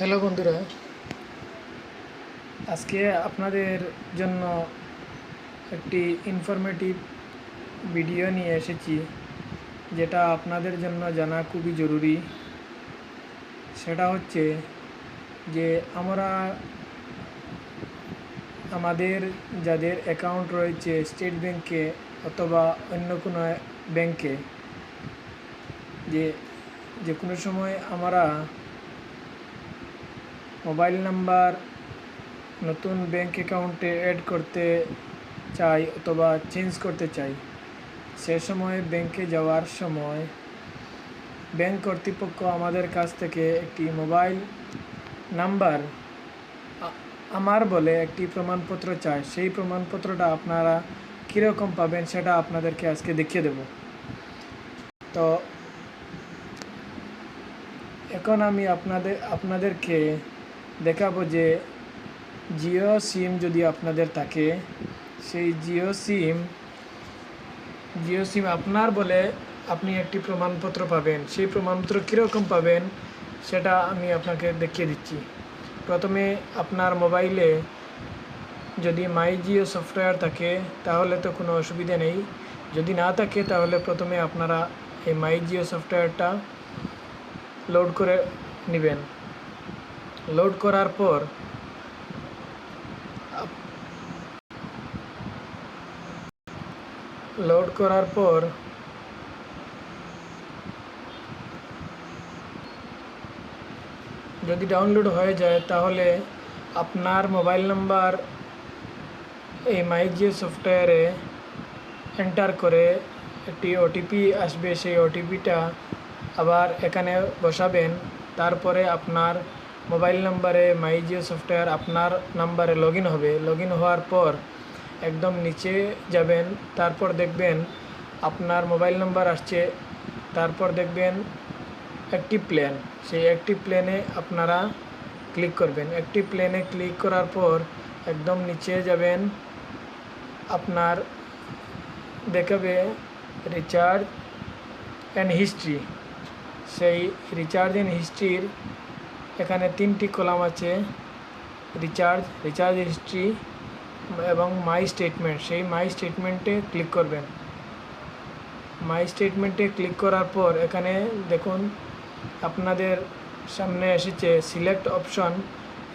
Hello বন্ধুরা, আজকে আপনাদের জন্য একটি ইনফরমেটিভ ভিডিও নিয়ে এসেছি, যেটা আপনাদের জন্য জানা খুবই জরুরি। সেটা হচ্ছে যে আমরা আমাদের যাদের অ্যাকাউন্ট রয়েছে স্টেট ব্যাংকে অথবা অন্য কোনো ব্যাংকে, যে কোনো সময় আমরা মোবাইল নাম্বার নতুন ব্যাংক অ্যাকাউন্টে অ্যাড করতে চাই অথবা চেঞ্জ করতে চাই, সে সময় ব্যাংকে যাওয়ার সময় ব্যাংক কর্তৃপক্ষ আমাদের কাছ থেকে একটি মোবাইল নাম্বার আমার বলে একটি প্রমাণপত্র চায়। সেই প্রমাণপত্রটা আপনারা কীরকম পাবেন সেটা আপনাদেরকে আজকে দেখিয়ে দেব। তো এখন আমি আপনাদেরকে দেখাবো যে জিও সিম যদি আপনাদের থাকে, সেই জিও সিম আপনার বলে আপনি একটি প্রমাণপত্র পাবেন। সেই প্রমাণপত্র কীরকম পাবেন সেটা আমি আপনাকে দেখিয়ে দিচ্ছি। প্রথমে আপনার মোবাইলে যদি মাই জিও সফটওয়্যার থাকে তাহলে তো কোনো অসুবিধা নেই। যদি না থাকে তাহলে প্রথমে আপনারা এই মাই জিও সফটওয়্যারটা লোড করে নেবেন। লোড করার পর যদি ডাউনলোড হয়ে যায় তাহলে আপনার মোবাইল নাম্বার এই মাই জিও সফটওয়্যারে এন্টার করে একটি ওটিপি আসবে। সেই ওটিপিটা আবার এখানে বসাবেন। তারপরে আপনার মোবাইল নাম্বারে মাই জিও সফটওয়্যার আপনার নাম্বারে লগ ইন হবে। লগ ইন হওয়ার পর একদম নিচে যাবেন, তারপর দেখবেন আপনার মোবাইল নাম্বার আসছে। তারপর দেখবেন অ্যাক্টিভ প্ল্যান, সেই অ্যাক্টিভ প্ল্যানে আপনারা ক্লিক করবেন। অ্যাক্টিভ প্ল্যানে ক্লিক করার পর একদম নিচে যাবেন, আপনার দেখাবে রিচার্জ অ্যান্ড হিস্ট্রি। সেই রিচার্জ অ্যান্ড হিস্ট্রির এখানে 3টি কলাম আছে, রিচার্জ হিস্ট্রি এবং মাই স্টেটমেন্ট। সেই মাই স্টেটমেন্টে ক্লিক করবেন। মাই স্টেটমেন্টে ক্লিক করার পর এখানে দেখুন আপনাদের সামনে এসেছে select option,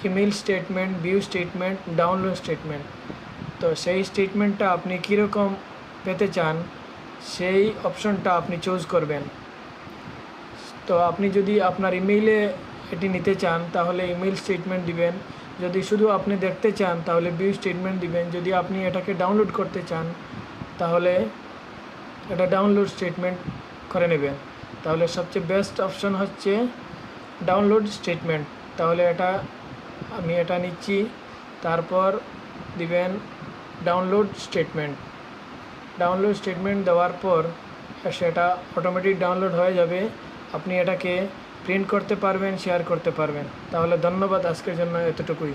email statement, view statement, download statement. তো সেই স্টেটমেন্টটা আপনি কীরকম পেতে চান সেই অপশনটা আপনি চুজ করবেন। তো আপনি যদি আপনার ইমেইলে এটি নিতে চান তাহলে ইমেল স্টেটমেন্ট দিবেন। যদি শুধু আপনি দেখতে চান তাহলে ভিউ স্টেটমেন্ট দিবেন। যদি আপনি এটাকে ডাউনলোড করতে চান তাহলে এটা ডাউনলোড স্টেটমেন্ট করে নেবেন। তাহলে সবচেয়ে বেস্ট অপশন হচ্ছে ডাউনলোড স্টেটমেন্ট। তাহলে আমি এটা নিচ্ছি। তারপর দিবেন ডাউনলোড স্টেটমেন্ট দেওয়ার পর সেটা অটোমেটিক ডাউনলোড হয়ে যাবে। আপনি এটাকে প্রিন্ট করতে পারবেন, শেয়ার করতে পারবেন। তাহলে ধন্যবাদ, আজকের জন্য এতটুকুই।